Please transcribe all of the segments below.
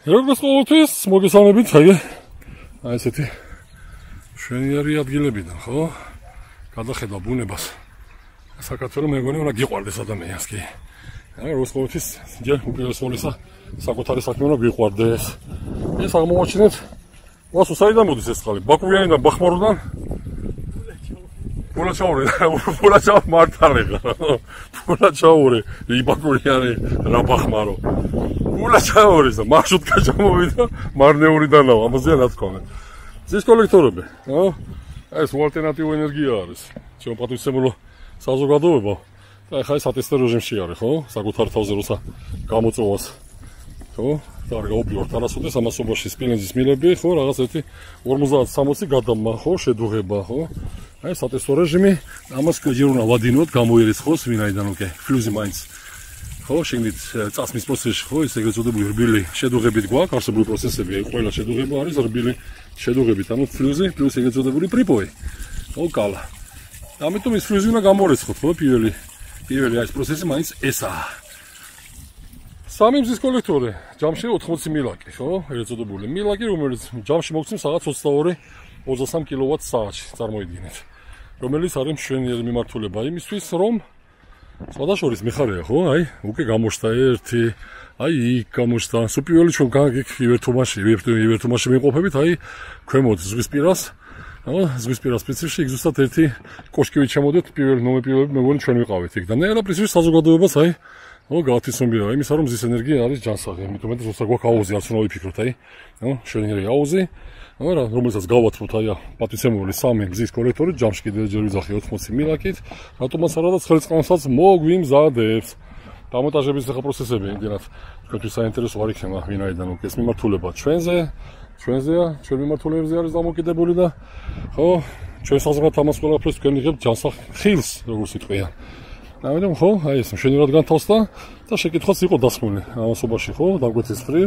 Როგორც ყოველთვის, მოგესალმებით, აი ესეთი შვენიერი ადგილებიდან, ხო? გადახედა ბუნებას. საქართველოს მეგონი უნდა გიყვარდეს ადამიანს კი. როგორც ყოველთვის, ჯერ უპირველესმოწესა საკუთარი საქმე უნდა გიყვარდეს. ეს აღმოაჩინეთ, ვასო საიდან მოდის ეს წყალი? ბაკურიანიდან, ბახმაროდან? Pulachaure martalega. Pulachaure, ibakuriani, rabahmaro. Pulachaure, marsrutka ჩამოვიდა, მარნეურიდან ავა, ამაზე რა თქმა უნდა. Ზის კოლექტორები, ეს ალტერნატიული ენერგია არის. ჩვენ პატივისცემულო საზოგადოება და ახლა ეს ატესტერ რეჟიმში არის, ხო? საკუთარ თავზე როცა გამოწვევას. ხო? და არ გაუპიროთ არასოდეს ამასობაში სპილენძის მილები, ხო, რაღაც ერთი 50-60 გადამა, ხო, შედუღება, ხო? Აი სატესტო რეჟიმი, ამას ჯერ უნდა ვადინოთ, გამოიერეცხოს ვინაიდან უკვე ფლუზი მაინც. ხო, შეგნით წასმის პროცესში, ხო, ეს ეგრეთ წოდებული რბილი შედუღებით გვაქვს, არსებული პროცესები, ყველა შედუღება არის რბილი შედუღებით, ანუ ფლუზი პლუს ეგრეთ წოდებული პრიპოი. ხო, კალა. ამიტომ ის ფლუზი უნდა გამოიერეცხოთ, ხო, პირველი ეს პროცესი მაინც ესაა. სამი მზის კოლექტორი, ჯამში 80 მილაკი, ხო, ეგრეთ წოდებული მილაკი, რომელიც ჯამში მოგცემს რაღაც 22-23 კილოვატ-საათში, წარმოიდგინეთ. რომელიც არის მშვენიერი მიმართულება იმისთვის, რომ სხვადასხვა მიხარია, ხო? აი, უკვე გამოშთა ერთი, აი, იქ გამოშთა. სუპირველი ჩვენ ივერთომაში მიყოფებით, აი, ქვემოთ ზღვისპირას, ზღვისპირას პრინციპში იქ ზუსტად ერთი კოშკივით ჩამოდეთ, ნომერპირველები მეგონი ჩვენ ვიყავით იქ და ნელა პრინციპში საზოგადოებას, აი, გავათვისმობია იმისა, რომ მზის ენერგია არის ჯანსაღი, იმიტომ რომ როცა გვაქვს აუზი, არც უნდა ვიფიქროთ, აი, შვენიერი აუზი. რომელსაც გავათმოთ აი პატივისცემული 3 მზის კოლექტორი, ჯამში კიდევ ჯერ ვიძახი 80 მილაკით, რატომაც არა და ცხელწყალსაც მოგვიმზადებს. დამონტაჟების ახლა პროცესები იმდენად თქვენთვის საინტერესო არ იქნება ვინაიდან უკვე ეს მიმართულება ჩვენზეა, ჩვენ მიმართულებებზე არის დამოკიდებული და ხო, ჩვენ საზღვრად ამას ყველაფერს თქვენ იღებთ ჯანსაღ ხილს, როგორც იტყვიან. ამიტომ ხო, აი ეს მშვენივრად განთავსდა და შეკითხვაც იყო დასმული ამასობაში, ხო, დაგვეცეს ხრი,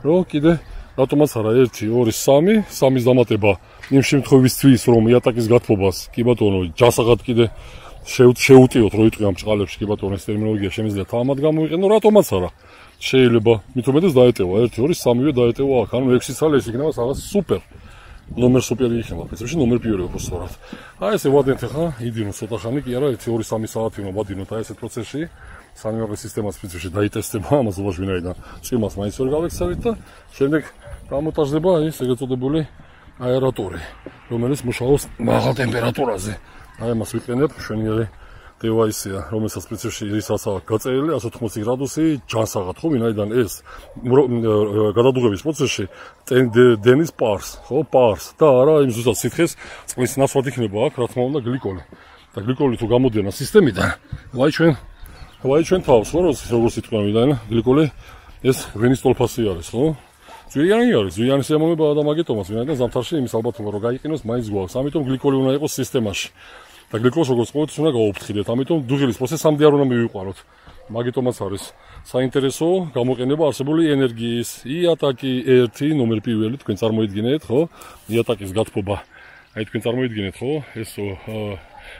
რომ კიდე რატომაც არა 1, 2, 3, 3-ის დამატება იმ შემთხვევისთვის, რომ იატაკის გათბობას, კი ბატონო, ჯანსაღად კიდე შეუტიოთ, რო იტყვი ამ ჭყალებში, კი ბატონო, ეს ტერმინოლოგია შემიძლია თამამად გამოიყენო, რატომაც არა. შეიძლება მithumedes დაეტევა 1, 2, 3-ვე დაეტევა აქ, ანუ 6 წელი ეს იქნება რაღაც სუპერ. ნომერ სუპერი იქნება, პრინციპში ნომერ პირველი უფრო სწორად. აი ესე ვადენთ ახლა, იდინო ცოტა ხანი კი არა, 1, 2, 3 საათი უნდა ვადინოთ აი ესეთ პროცესში. სანიმაღლე სისტემას პრინციპში დაიტესტება, ამას უბაში ვინაიდან წვიმას მაინც ვერ გავექცევით და შემდეგ გამონტაჟდება ეს ეგრეთ წოდებული აერატორი, რომელიც მუშაობს მაღალ ტემპერატურაზე. აი ამას ვიყენებ, შვენიერი დევაისია, რომელსაც პრინციპში ისაც აქვს გაწერილი 180 გრადუსი ჯანსაღად, ხო, ვინაიდან ეს გადადუღების პროცესში დენის პარს, ხო, პარს და არა იმ ზუსტად სითხეს წყლის ნაცვლად იქნება აქ, რა თქმა უნდა, გლიკოლი. და გლიკოლი თუ გამოდენა სისტემიდან, ვაი ჩვენ თავს, ხო, როგორც იტყვიან ვინაიდან გლიკოლი ეს ვენის ტოლფასი არის, ხო? ძვირიანი არის, ძვირიანი სიამოვნებაა და მაგიტომაც ვინაიდან ზამთარში იმის ალბათობა რომ გაიყინოს მაინც გვაქვს. ამიტომ გლიკოლი უნდა იყოს სისტემაში. და გლიკოლს როგორც ყოველთვის უნდა გაუფრთხილდეთ. ამიტომ დუღილის პროცესამდე არ უნდა მივიყვაროთ. მაგიტომაც არის საინტერესო გამოყენება არსებული ენერგიის. იატაკი 1 ნომერ პირველი თქვენ წარმოიდგინეთ, ხო? იატაკის გათბობა. აი თქვენ წარმოიდგინეთ, ხო? ეს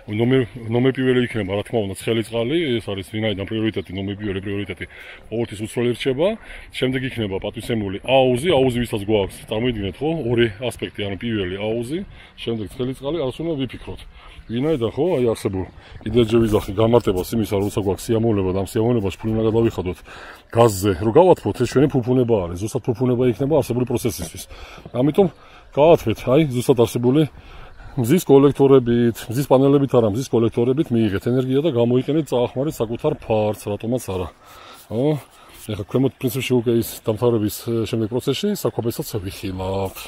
ნომერ პირველი იქნება, რა თქმა უნდა, ცხელი წყალი, ეს არის ვინაიდან პრიორიტეტი, ნომერ პირველი პრიორიტეტი ყოველთვის უცვლელი რჩება. შემდეგ იქნება პატივისცემული აუზი, აუზი ვისაც გვაქვს, წარმოიდგინეთ, ხო? ორი ასპექტი, ანუ პირველი აუზი, შემდეგ ცხელი წყალი, არც უნდა ვიფიქროთ. ვინაიდან ხო, აი არსებულ კიდევ ჯერ ვიზახი გამარტებას იმისა, როცა გვაქვს სიამოვნება და ამ სიამოვნებაში ფული უნდა გადავიხადოთ გაზზე, რომ გავათმოთ, ეს ჩვენი ფუფუნება არის, ზუსტად ფუფუნება იქნება არსებული პროცესისთვის. ამიტომ გავათმეთ, აი ზუსტად არსებული მზის კოლექტორებით, მზის პანელებით არა, მზის კოლექტორებით მიიღეთ ენერგია და გამოიყენეთ წაახმარეთ საკუთარ ფარს, რატომაც არა. ხო? ეხლა ქვემოთ პრინციპში უკვე ის დამთავრების შემდეგ პროცესში საქვაბესაც ვიხილავთ.